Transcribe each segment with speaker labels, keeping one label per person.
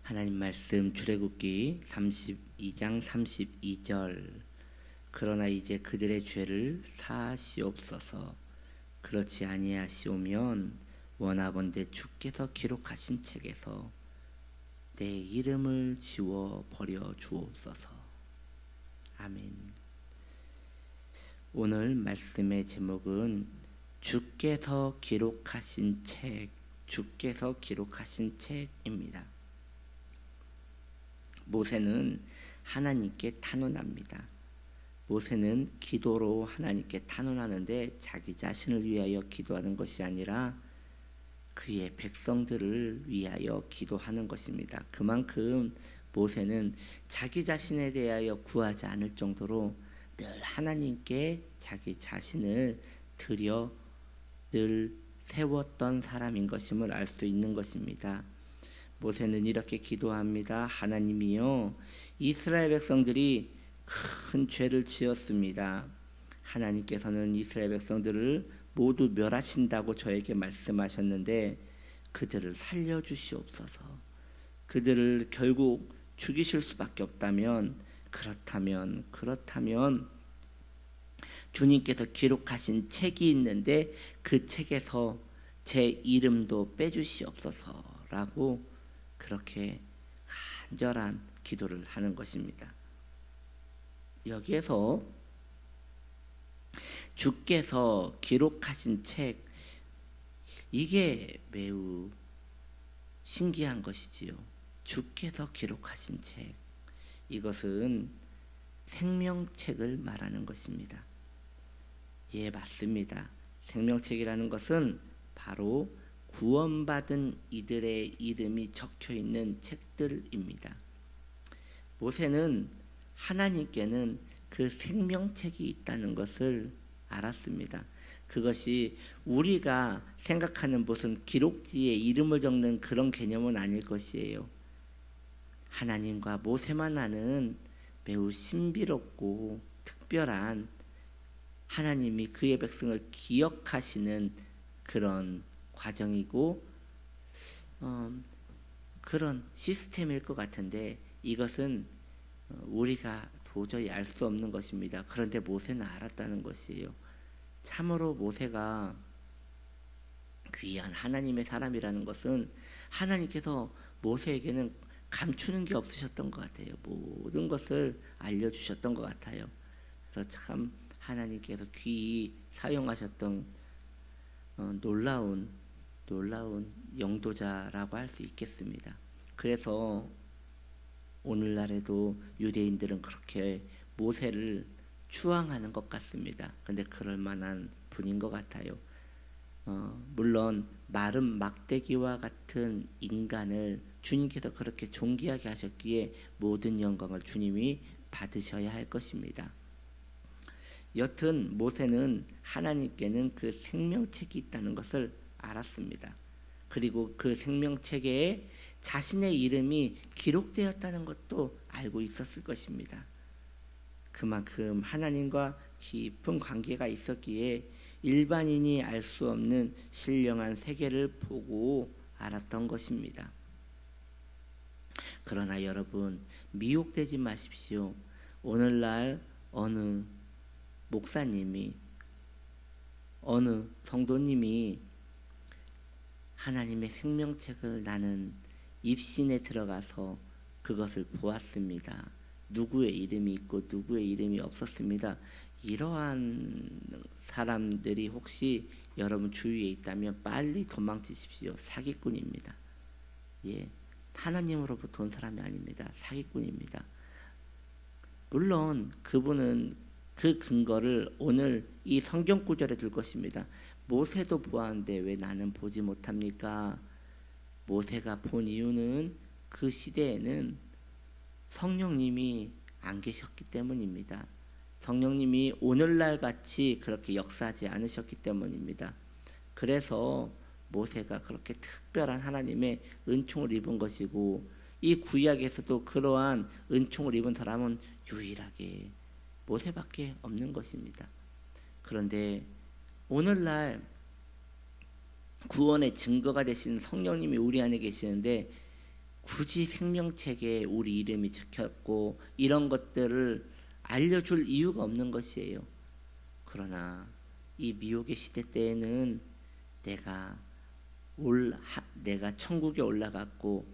Speaker 1: 하나님 말씀 출애굽기 32장 32절. 그러나 이제 그들의 죄를 사하시옵소서. 그렇지 아니하시오면 원하건대 주께서 기록하신 책에서 내 이름을 지워 버려 주옵소서. 아멘. 오늘 말씀의 제목은 주께서 기록하신 책, 주께서 기록하신 책입니다. 모세는 하나님께 탄원합니다. 모세는 기도로 하나님께 탄원하는데 자기 자신을 위하여 기도하는 것이 아니라 그의 백성들을 위하여 기도하는 것입니다. 그만큼 모세는 자기 자신에 대하여 구하지 않을 정도로 늘 하나님께 자기 자신을 드려 늘 세웠던 사람인 것임을 알 수 있는 것입니다. 모세는 이렇게 기도합니다. 하나님이여, 이스라엘 백성들이 큰 죄를 지었습니다. 하나님께서는 이스라엘 백성들을 모두 멸하신다고 저에게 말씀하셨는데 그들을 살려주시옵소서. 그들을 결국 죽이실 수밖에 없다면 그렇다면 주님께서 기록하신 책이 있는데 그 책에서 제 이름도 빼주시옵소서라고 그렇게 간절한 기도를 하는 것입니다. 여기에서 주께서 기록하신 책, 이게 매우 신기한 것이지요. 주께서 기록하신 책, 이것은 생명책을 말하는 것입니다. 예, 맞습니다. 생명책이라는 것은 바로 구원받은 이들의 이름이 적혀있는 책들입니다. 모세는 하나님께는 그 생명책이 있다는 것을 알았습니다. 그것이 우리가 생각하는 무슨 기록지에 이름을 적는 그런 개념은 아닐 것이에요. 하나님과 모세만 아는 매우 신비롭고 특별한, 하나님이 그의 백성을 기억하시는 그런 과정이고 그런 시스템일 것 같은데, 이것은 우리가 도저히 알 수 없는 것입니다. 그런데 모세는 알았다는 것이에요. 참으로 모세가 귀한 하나님의 사람이라는 것은 하나님께서 모세에게는 감추는 게 없으셨던 것 같아요. 모든 것을 알려주셨던 것 같아요. 그래서 참 하나님께서 귀히 사용하셨던 놀라운 영도자라고 할 수 있겠습니다. 그래서 오늘날에도 유대인들은 그렇게 모세를 추앙하는 것 같습니다. 근데 그럴 만한 분인 것 같아요. 물론 마른 막대기와 같은 인간을 주님께서 그렇게 존귀하게 하셨기에 모든 영광을 주님이 받으셔야 할 것입니다. 여튼 모세는 하나님께는 그 생명책이 있다는 것을 알았습니다. 그리고 그 생명책에 자신의 이름이 기록되었다는 것도 알고 있었을 것입니다. 그만큼 하나님과 깊은 관계가 있었기에 일반인이 알 수 없는 신령한 세계를 보고 알았던 것입니다. 그러나 여러분, 미혹되지 마십시오. 오늘날 어느 목사님이, 어느 성도님이 하나님의 생명책을 나는 입신에 들어가서 그것을 보았습니다. 누구의 이름이 있고 누구의 이름이 없었습니다. 이러한 사람들이 혹시 여러분 주위에 있다면 빨리 도망치십시오. 사기꾼입니다. 예, 하나님으로부터 온 사람이 아닙니다. 사기꾼입니다. 물론 그분은 그 근거를 오늘 이 성경 구절에 둘 것입니다. 모세도 보았는데 왜 나는 보지 못합니까? 모세가 본 이유는 그 시대에는 성령님이 안 계셨기 때문입니다. 성령님이 오늘날 같이 그렇게 역사하지 않으셨기 때문입니다. 그래서 모세가 그렇게 특별한 하나님의 은총을 입은 것이고, 이 구약에서도 그러한 은총을 입은 사람은 유일하게 모세밖에 없는 것입니다. 그런데 오늘날 구원의 증거가 되신 성령님이 우리 안에 계시는데 굳이 생명책에 우리 이름이 적혔고 이런 것들을 알려줄 이유가 없는 것이에요. 그러나 이 미혹의 시대 때에는 내가 천국에 올라갔고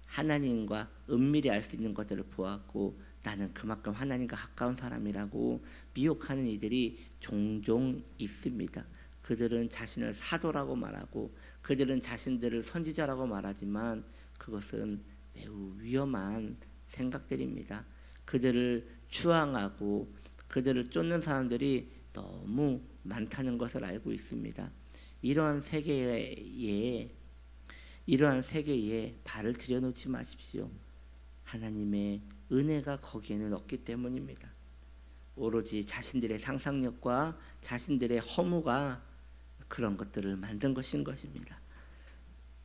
Speaker 1: 하나님과 은밀히 알 수 있는 것들을 보았고 나는 그만큼 하나님과 가까운 사람이라고 미혹하는 이들이 종종 있습니다. 그들은 자신을 사도라고 말하고 그들은 자신들을 선지자라고 말하지만 그것은 매우 위험한 생각들입니다. 그들을 추앙하고 그들을 쫓는 사람들이 너무 많다는 것을 알고 있습니다. 이러한 세계에 발을 들여놓지 마십시오. 하나님의 은혜가 거기에는 없기 때문입니다. 오로지 자신들의 상상력과 자신들의 허무가 그런 것들을 만든 것인 것입니다.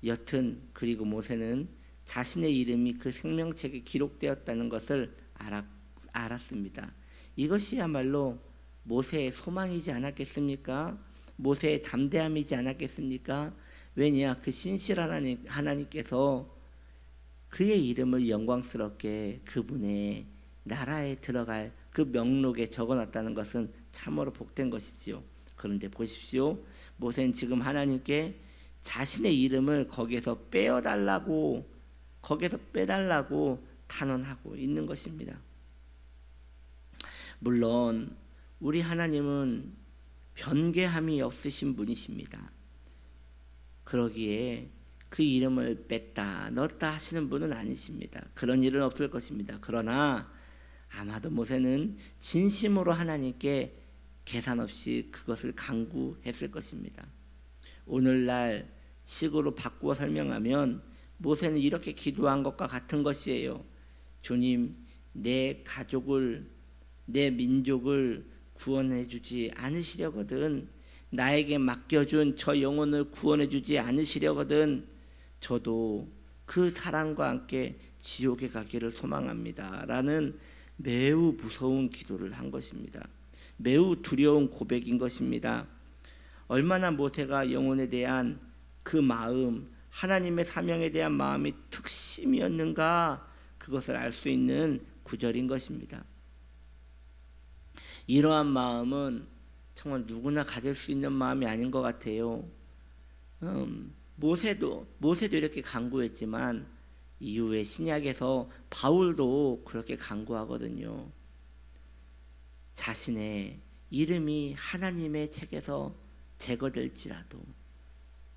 Speaker 1: 여튼 그리고 모세는 자신의 이름이 그 생명책에 기록되었다는 것을 알았습니다. 이것이야말로 모세의 소망이지 않았겠습니까? 모세의 담대함이지 않았겠습니까? 왜냐, 그 신실한 하나님께서 그의 이름을 영광스럽게 그분의 나라에 들어갈 그 명록에 적어놨다는 것은 참으로 복된 것이지요. 그런데 보십시오. 모세는 지금 하나님께 자신의 이름을 거기에서 빼달라고 탄원하고 있는 것입니다. 물론 우리 하나님은 변개함이 없으신 분이십니다. 그러기에 그 이름을 뺐다 넣었다 하시는 분은 아니십니다. 그런 일은 없을 것입니다. 그러나 아마도 모세는 진심으로 하나님께 계산 없이 그것을 간구했을 것입니다. 오늘날 식으로 바꾸어 설명하면 모세는 이렇게 기도한 것과 같은 것이에요. 주님, 내 가족을, 내 민족을 구원해 주지 않으시려거든, 나에게 맡겨준 저 영혼을 구원해 주지 않으시려거든 저도 그 사랑과 함께 지옥에 가기를 소망합니다 라는 매우 무서운 기도를 한 것입니다. 매우 두려운 고백인 것입니다. 얼마나 모세가 영혼에 대한 그 마음, 하나님의 사명에 대한 마음이 특심이었는가, 그것을 알 수 있는 구절인 것입니다. 이러한 마음은 정말 누구나 가질 수 있는 마음이 아닌 것 같아요. 모세도 이렇게 간구했지만 이후에 신약에서 바울도 그렇게 간구하거든요. 자신의 이름이 하나님의 책에서 제거될지라도,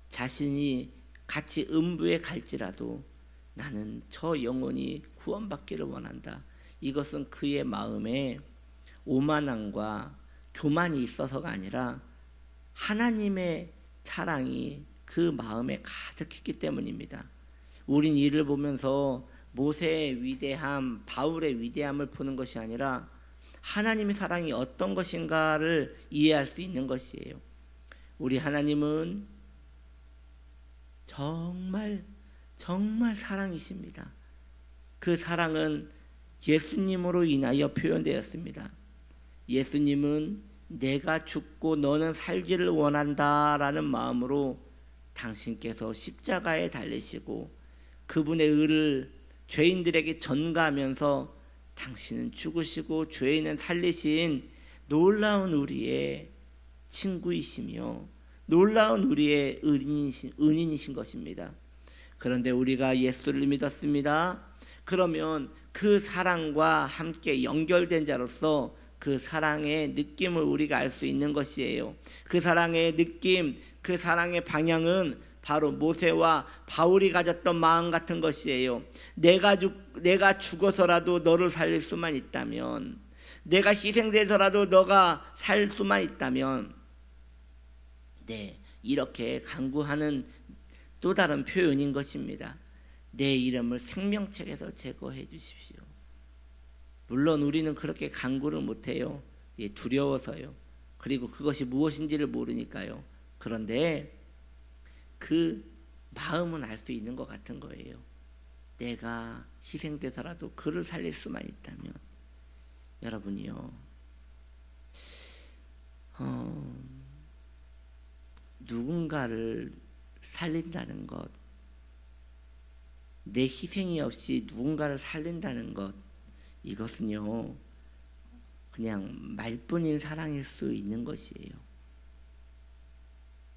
Speaker 1: 자신이 같이 음부에 갈지라도 나는 저 영혼이 구원받기를 원한다. 이것은 그의 마음에 오만함과 교만이 있어서가 아니라 하나님의 사랑이 그 마음에 가득했기 때문입니다. 우린 이를 보면서 모세의 위대함, 바울의 위대함을 보는 것이 아니라 하나님의 사랑이 어떤 것인가를 이해할 수 있는 것이에요. 우리 하나님은 정말 사랑이십니다. 그 사랑은 예수님으로 인하여 표현되었습니다. 예수님은 내가 죽고 너는 살기를 원한다라는 마음으로 당신께서 십자가에 달리시고 그분의 의를 죄인들에게 전가하면서 당신은 죽으시고 죄인은 살리신 놀라운 우리의 친구이시며 놀라운 우리의 은인이신 것입니다. 그런데 우리가 예수를 믿었습니다. 그러면 그 사랑과 함께 연결된 자로서 그 사랑의 느낌을 우리가 알 수 있는 것이에요. 그 사랑의 느낌, 그 사랑의 방향은 바로 모세와 바울이 가졌던 마음 같은 것이에요. 내가 죽어서라도 너를 살릴 수만 있다면, 내가 희생돼서라도 너가 살 수만 있다면, 이렇게 간구하는 또 다른 표현인 것입니다. 내 이름을 생명책에서 제거해 주십시오. 물론 우리는 그렇게 간구를 못해요. 두려워서요. 그리고 그것이 무엇인지를 모르니까요. 그런데 그 마음은 알 수 있는 것 같은 거예요. 내가 희생돼서라도 그를 살릴 수만 있다면. 여러분이요, 누군가를 살린다는 것, 내 희생이 없이 누군가를 살린다는 것, 이것은요 그냥 말뿐인 사랑일 수 있는 것이에요.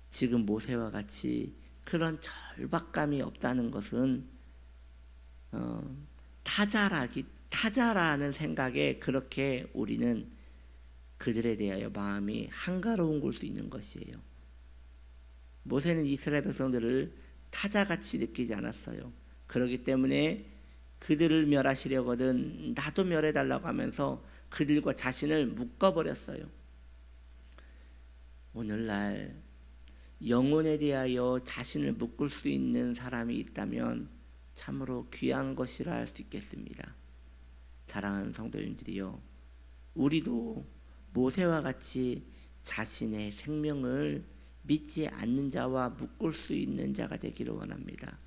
Speaker 1: 지금 모세와 같이 그런 절박감이 없다는 것은 타자라는 생각에 그렇게 우리는 그들에 대하여 마음이 한가로운 걸 수 있는 것이에요. 모세는 이스라엘 백성들을 타자같이 느끼지 않았어요. 그렇기 때문에 그들을 멸하시려거든 나도 멸해달라고 하면서 그들과 자신을 묶어버렸어요. 오늘날 영혼에 대하여 자신을 묶을 수 있는 사람이 있다면 참으로 귀한 것이라 할 수 있겠습니다. 사랑하는 성도님들이요, 우리도 모세와 같이 자신의 생명을 믿지 않는 자와 묶을 수 있는 자가 되기를 원합니다.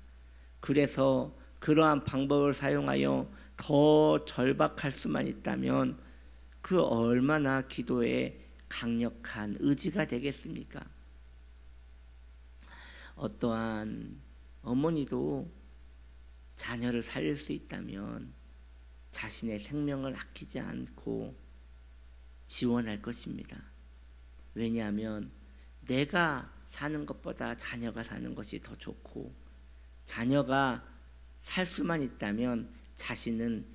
Speaker 1: 그래서 그러한 방법을 사용하여 더 절박할 수만 있다면 그 얼마나 기도에 강력한 의지가 되겠습니까? 어떠한 어머니도 자녀를 살릴 수 있다면 자신의 생명을 아끼지 않고 지원할 것입니다. 왜냐하면 내가 사는 것보다 자녀가 사는 것이 더 좋고, 자녀가 살 수만 있다면 자신은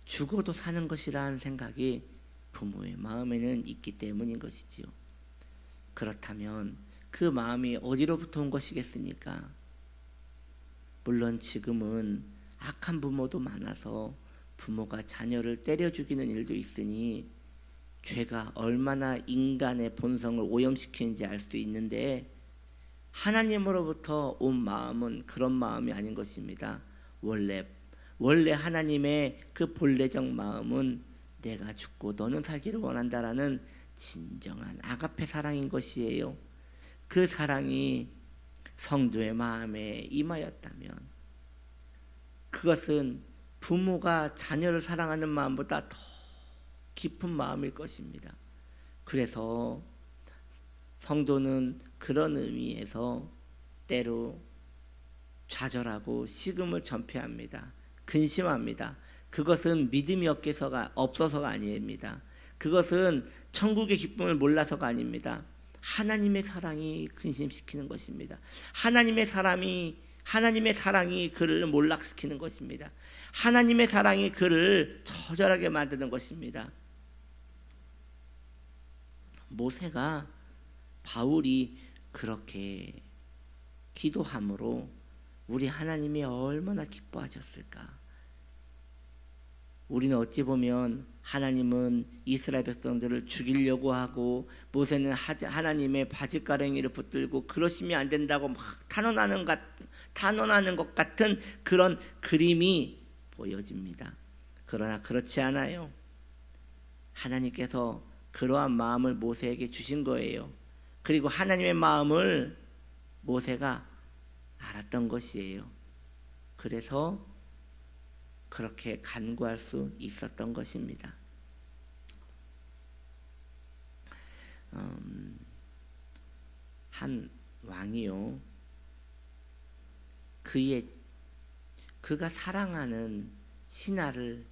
Speaker 1: 죽어도 사는 것이라는 생각이 부모의 마음에는 있기 때문인 것이지요. 그렇다면 그 마음이 어디로부터 온 것이겠습니까? 물론 지금은 악한 부모도 많아서 부모가 자녀를 때려 죽이는 일도 있으니 죄가 얼마나 인간의 본성을 오염시키는지 알 수도 있는데, 하나님으로부터 온 마음은 그런 마음이 아닌 것입니다. 원래 하나님의 그 본래적 마음은 내가 죽고 너는 살기를 원한다라는 진정한 아가페 사랑인 것이에요. 그 사랑이 성도의 마음에 임하였다면 그것은 부모가 자녀를 사랑하는 마음보다 더 깊은 마음일 것입니다. 그래서 성도는 그런 의미에서 때로 좌절하고 식음을 전폐합니다. 근심합니다. 그것은 믿음이 없어서가 아닙니다. 그것은 천국의 기쁨을 몰라서가 아닙니다. 하나님의 사랑이 근심시키는 것입니다. 하나님의 사랑이 그를 몰락시키는 것입니다. 하나님의 사랑이 그를 처절하게 만드는 것입니다. 모세가 바울이 그렇게 기도함으로 우리 하나님이 얼마나 기뻐하셨을까? 우리는 어찌 보면 하나님은 이스라엘 백성들을 죽이려고 하고, 모세는 하나님의 바짓가랑이를 붙들고 그러시면 안 된다고 막 탄원하는 것 같은 그런 그림이 보여집니다. 그러나 그렇지 않아요. 하나님께서 그러한 마음을 모세에게 주신 거예요. 그리고 하나님의 마음을 모세가 알았던 것이에요. 그래서 그렇게 간구할 수 있었던 것입니다. 한 왕이요, 그가 사랑하는 신하를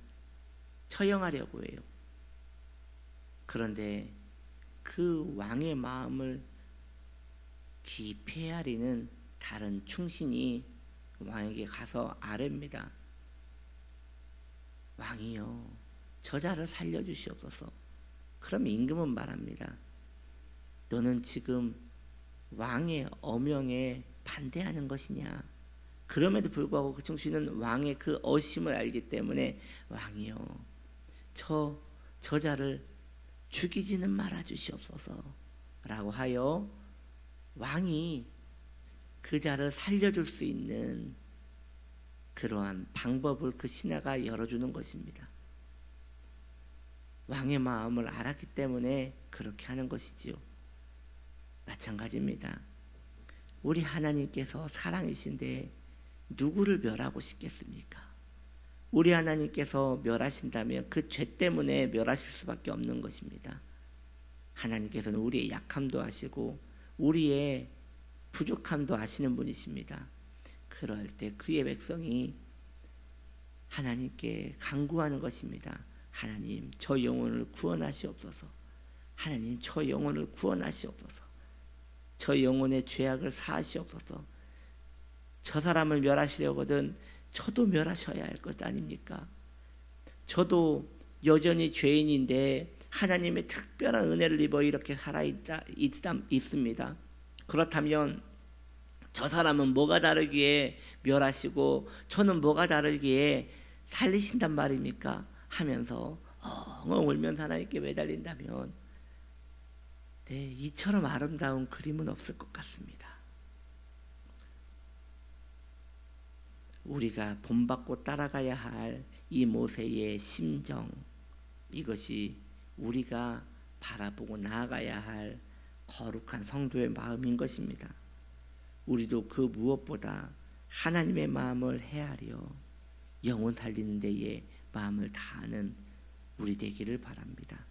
Speaker 1: 처형하려고 해요. 그런데 그 왕의 마음을 깊이 헤아리는 다른 충신이 왕에게 가서 아뢰입니다. 왕이요, 저자를 살려주시옵소서. 그럼 임금은 말합니다. 너는 지금 왕의 어명에 반대하는 것이냐? 그럼에도 불구하고 그 충신은 왕의 그 어심을 알기 때문에, 왕이요, 저자를 죽이지는 말아 주시옵소서 라고 하여 왕이 그 자를 살려줄 수 있는 그러한 방법을 그 신하가 열어주는 것입니다. 왕의 마음을 알았기 때문에 그렇게 하는 것이지요. 마찬가지입니다. 우리 하나님께서 사랑이신데 누구를 멸하고 싶겠습니까? 우리 하나님께서 멸하신다면 그 죄 때문에 멸하실 수밖에 없는 것입니다. 하나님께서는 우리의 약함도 아시고 우리의 부족함도 아시는 분이십니다. 그럴 때 그의 백성이 하나님께 간구하는 것입니다. 하나님, 저 영혼을 구원하시옵소서. 하나님, 저 영혼을 구원하시옵소서. 저 영혼의 죄악을 사하시옵소서. 저 사람을 멸하시려거든 저도 멸하셔야 할 것 아닙니까? 저도 여전히 죄인인데 하나님의 특별한 은혜를 입어 이렇게 있습니다. 그렇다면 저 사람은 뭐가 다르기에 멸하시고 저는 뭐가 다르기에 살리신단 말입니까? 하면서 엉엉 울면서 하나님께 매달린다면 이처럼 아름다운 그림은 없을 것 같습니다. 우리가 본받고 따라가야 할 이 모세의 심정, 이것이 우리가 바라보고 나아가야 할 거룩한 성도의 마음인 것입니다. 우리도 그 무엇보다 하나님의 마음을 헤아려 영혼 살리는 데에 마음을 다하는 우리 되기를 바랍니다.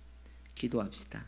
Speaker 1: 기도합시다.